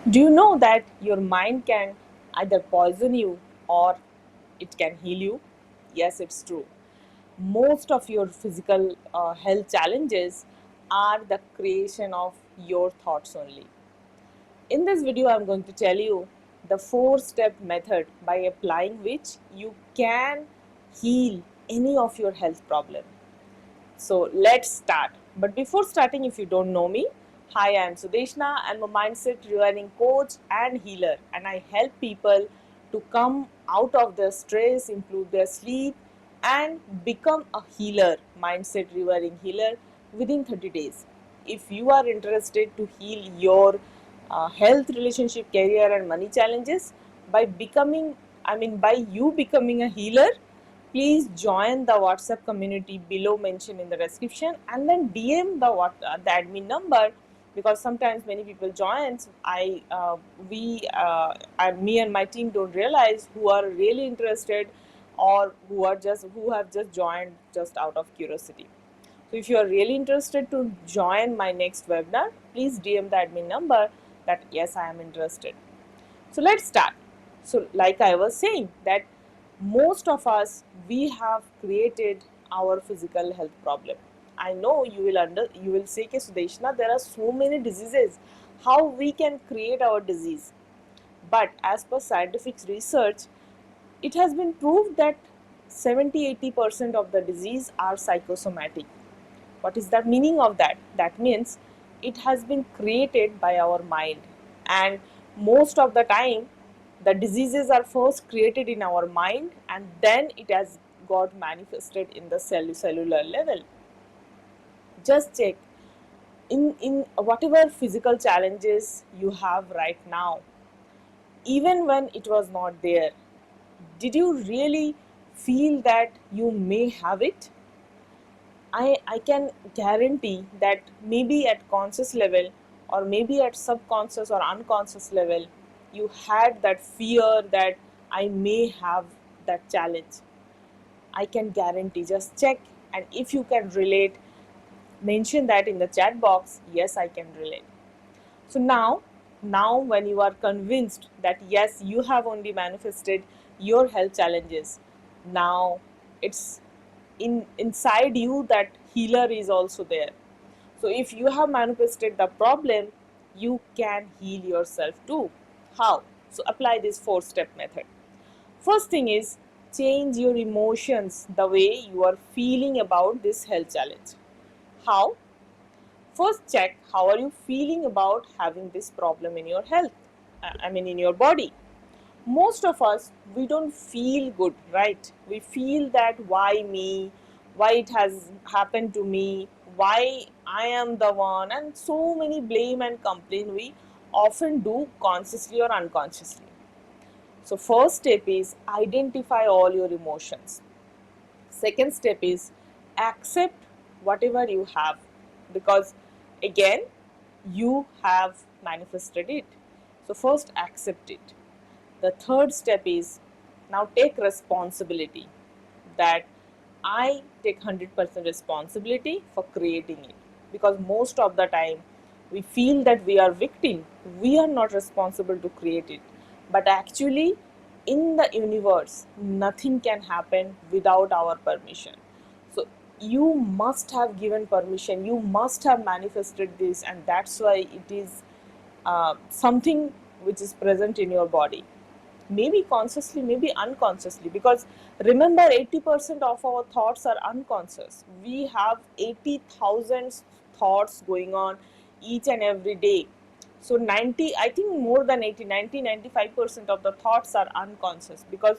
Do you know that your mind can either poison you or it can heal you? Yes, it's true. Most of your physical health challenges are the creation of your thoughts only. In this video, I'm going to tell you the 4-step method by applying which you can heal any of your health problem. So let's start. But before starting, if you don't know me, hi, I am Sudeshna. I'm a mindset rewiring coach and healer, and I help people to come out of their stress, improve their sleep, and become a healer, mindset rewiring healer within 30 days. If you are interested to heal your health, relationship, career, and money challenges by by you becoming a healer, please join the WhatsApp community below mentioned in the description and then DM the admin number, because sometimes many people join. Me and my team don't realize who are really interested or who have just joined just out of curiosity. So if you are really interested to join my next webinar, please DM the admin number that yes, I am interested. So let's start. So like I was saying that most of us, we have created our physical health problem. I know you will say, "Ke Sudeshna, there are so many diseases. How we can create our disease?" But as per scientific research, it has been proved that 70-80% of the disease are psychosomatic. What is the meaning of that? That means it has been created by our mind, and most of the time the diseases are first created in our mind and then it has got manifested in the cellular level. Just check in whatever physical challenges you have right now, even when it was not there, did you really feel that you may have it? I can guarantee that maybe at conscious level or maybe at subconscious or unconscious level, you had that fear that I may have that challenge. I can guarantee. Just check, and if you can relate, mention that in the chat box. Yes, I can relate. So now when you are convinced that yes, you have only manifested your health challenges, now it's inside you that healer is also there. So if you have manifested the problem, you can heal yourself too. How? So apply this 4-step method. First thing is, change your emotions the way you are feeling about this health challenge. How? First check how are you feeling about having this problem in your health, in your body. Most of us, we don't feel good, right? We feel that why me, why it has happened to me, why I am the one, and so many blame and complain we often do consciously or unconsciously. So first step is identify all your emotions. Second step is accept whatever you have, because again you have manifested it. So first accept it. The third step is now take responsibility, that I take 100% responsibility for creating it, because most of the time we feel that we are victim, we are not responsible to create it, but actually in the universe nothing can happen without our permission. So you must have given permission, you must have manifested this, and that's why it is something which is present in your body, maybe consciously, maybe unconsciously, because remember 80% of our thoughts are unconscious. We have 80,000 thoughts going on each and every day. So 90, I think more than 80, 90, 95% of the thoughts are unconscious, because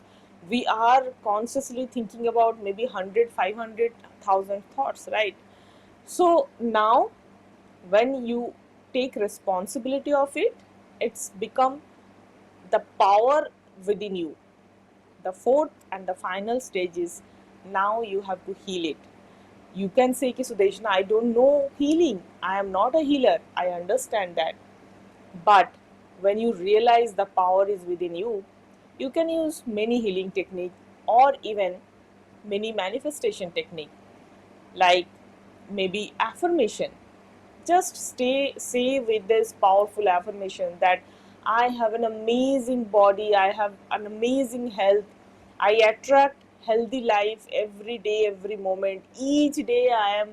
we are consciously thinking about maybe 100, 500,000 thoughts, right? So now when you take responsibility of it, it's become the power within you. The fourth and the final stage is now you have to heal it. You can say, Ki Sudeshna, I don't know healing. I am not a healer. I understand that. But when you realize the power is within you, you can use many healing techniques or even many manifestation technique, like maybe affirmation. Just say with this powerful affirmation that I have an amazing body, I have an amazing health, I attract healthy life every day, every moment. Each day I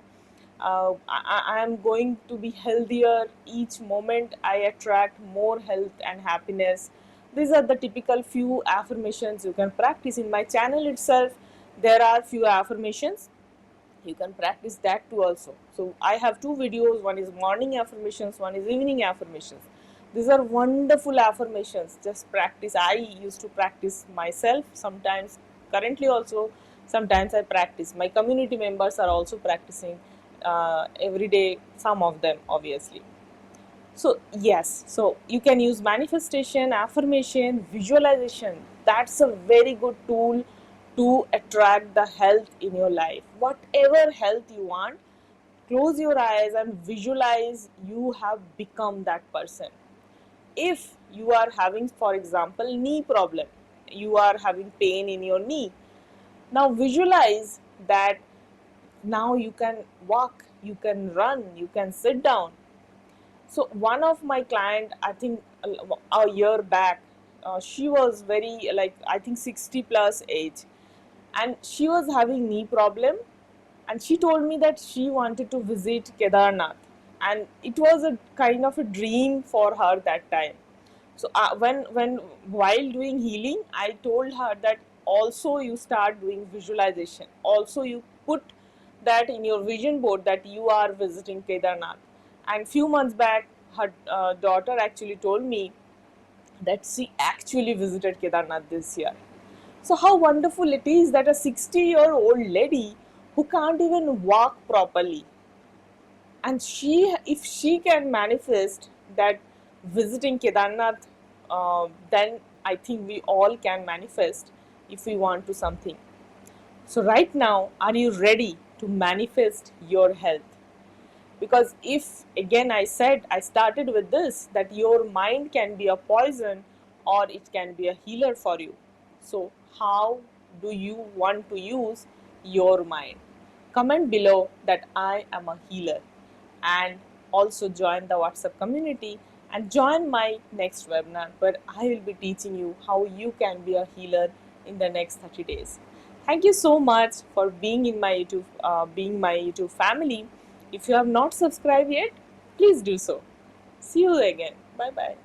am going to be healthier. Each moment I attract more health and happiness. These are the typical few affirmations you can practice. In my channel itself, there are few affirmations. You can practice that too also. So I have two videos. One is morning affirmations, one is evening affirmations. These are wonderful affirmations. Just practice. I used to practice myself sometimes, currently also. Sometimes I practice. My community members are also practicing every day, some of them obviously. So yes, so you can use manifestation, affirmation, visualization. That's a very good tool to attract the health in your life. Whatever health you want, close your eyes and visualize you have become that person. If you are having, for example, knee problem, you are having pain in your knee. Now visualize that now you can walk, you can run, you can sit down. So one of my client, I think a year back, she was very like I think 60 plus age, and she was having knee problem, and she told me that she wanted to visit Kedarnath, and it was a kind of a dream for her that time. So when while doing healing, I told her that also you start doing visualization. Also you put that in your vision board that you are visiting Kedarnath. And few months back, her daughter actually told me that she actually visited Kedarnath this year. So how wonderful it is that a 60-year-old lady who can't even walk properly, and she, if she can manifest that visiting Kedarnath, then I think we all can manifest if we want to something. So right now, are you ready to manifest your health? Because if, again, I said, I started with this, that your mind can be a poison or it can be a healer for you. So how do you want to use your mind? Comment below that I am a healer, and also join the WhatsApp community and join my next webinar where I will be teaching you how you can be a healer in the next 30 days. Thank you so much for being my YouTube family. If you have not subscribed yet, please do so. See you again. Bye bye.